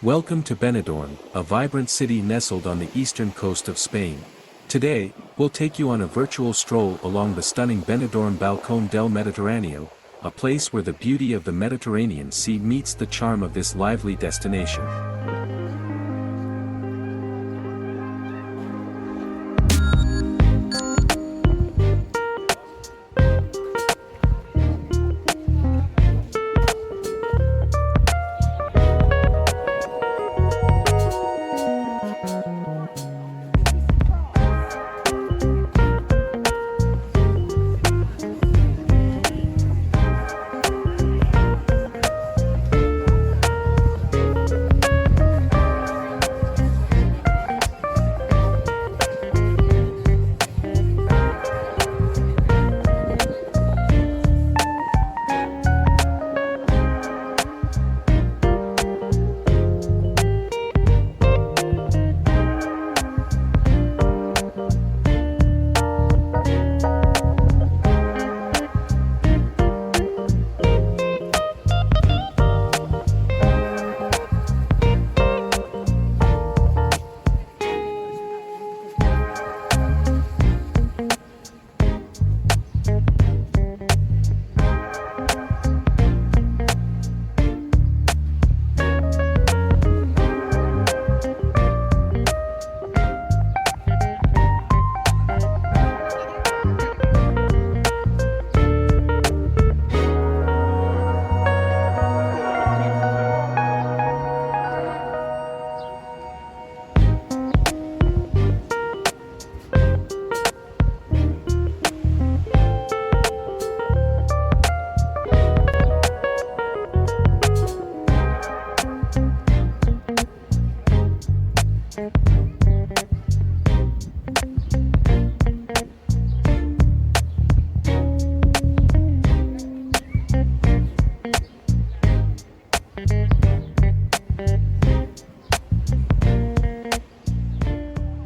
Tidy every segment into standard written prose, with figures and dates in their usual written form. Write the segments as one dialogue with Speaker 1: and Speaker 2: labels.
Speaker 1: Welcome to Benidorm, a vibrant city nestled on the eastern coast of Spain. Today, we'll take you on a virtual stroll along the stunning Benidorm Balcon del Mediterraneo, a place where the beauty of the Mediterranean Sea meets the charm of this lively destination.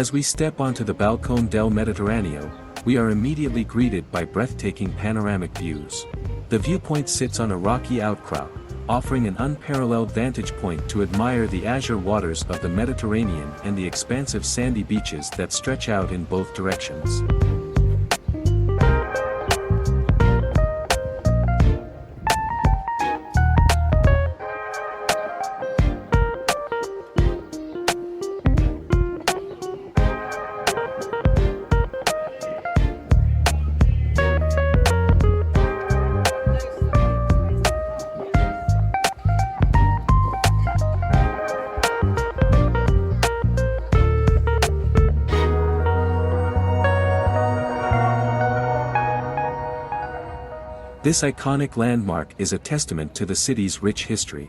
Speaker 1: As we step onto the Balcon del Mediterraneo, we are immediately greeted by breathtaking panoramic views. The viewpoint sits on a rocky outcrop, offering an unparalleled vantage point to admire the azure waters of the Mediterranean and the expansive sandy beaches that stretch out in both directions. This iconic landmark is a testament to the city's rich history.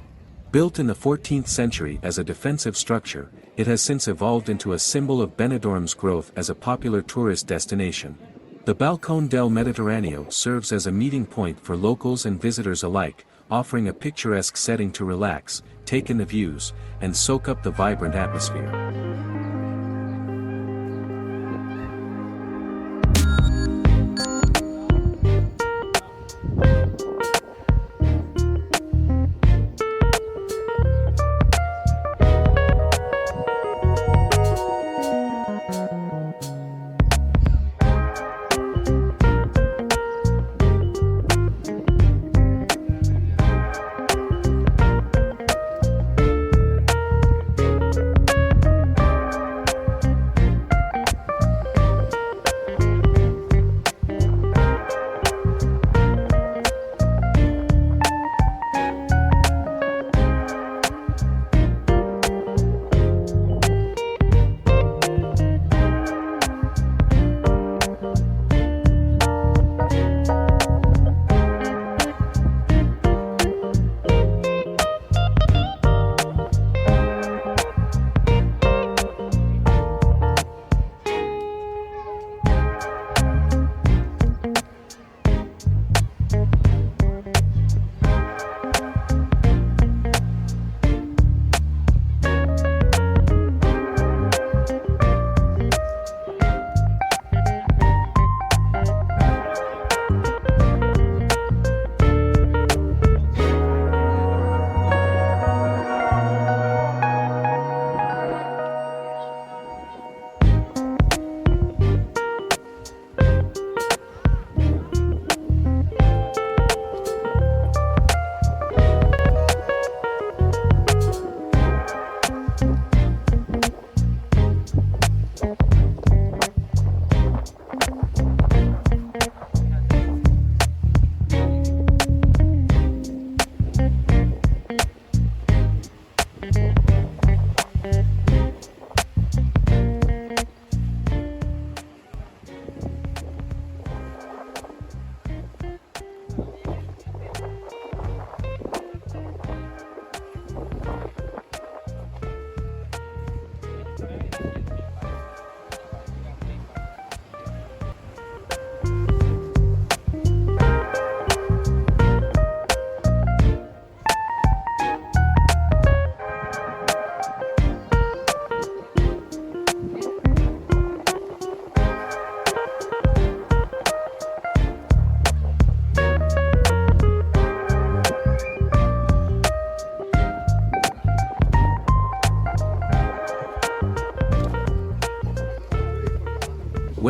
Speaker 1: Built in the 14th century as a defensive structure, it has since evolved into a symbol of Benidorm's growth as a popular tourist destination. The Balcon del Mediterraneo serves as a meeting point for locals and visitors alike, offering a picturesque setting to relax, take in the views, and soak up the vibrant atmosphere.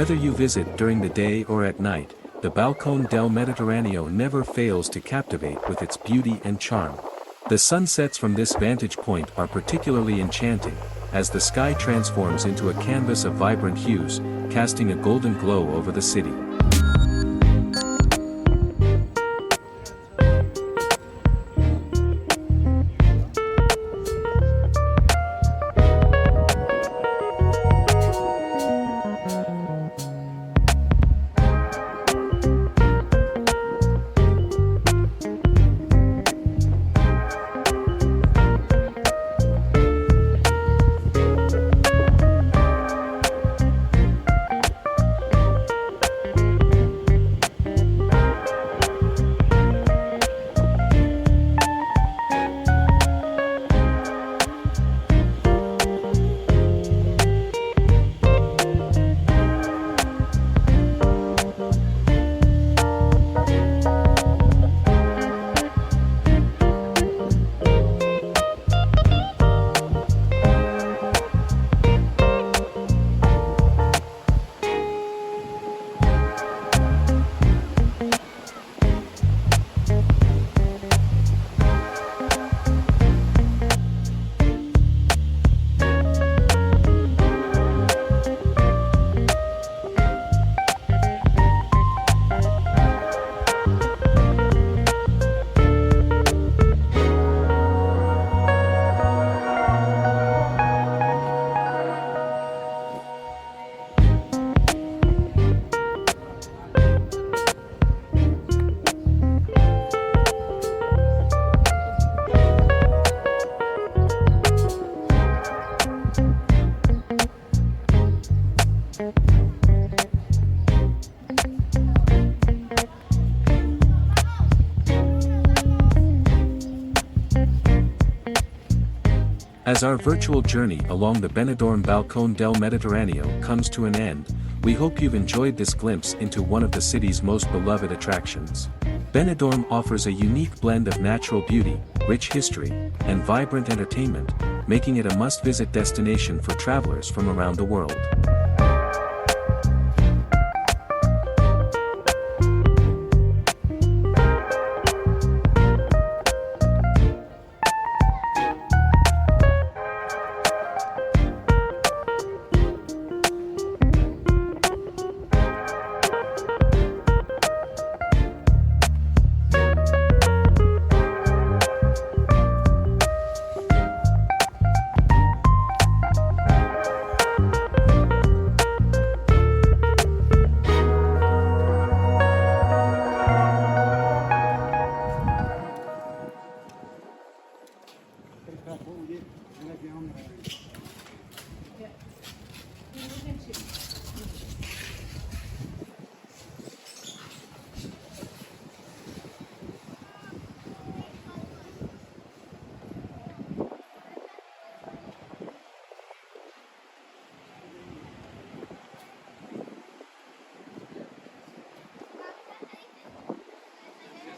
Speaker 1: Whether you visit during the day or at night, the Balcon del Mediterraneo never fails to captivate with its beauty and charm. The sunsets from this vantage point are particularly enchanting, as the sky transforms into a canvas of vibrant hues, casting a golden glow over the city. As our virtual journey along the Benidorm Balcon del Mediterraneo comes to an end, we hope you've enjoyed this glimpse into one of the city's most beloved attractions. Benidorm offers a unique blend of natural beauty, rich history, and vibrant entertainment, making it a must-visit destination for travelers from around the world.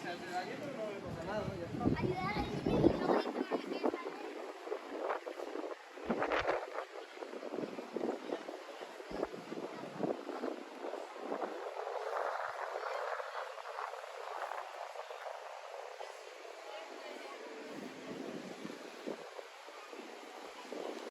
Speaker 2: Se hace daño, pero no me pasa nada, ¿no? Ya está.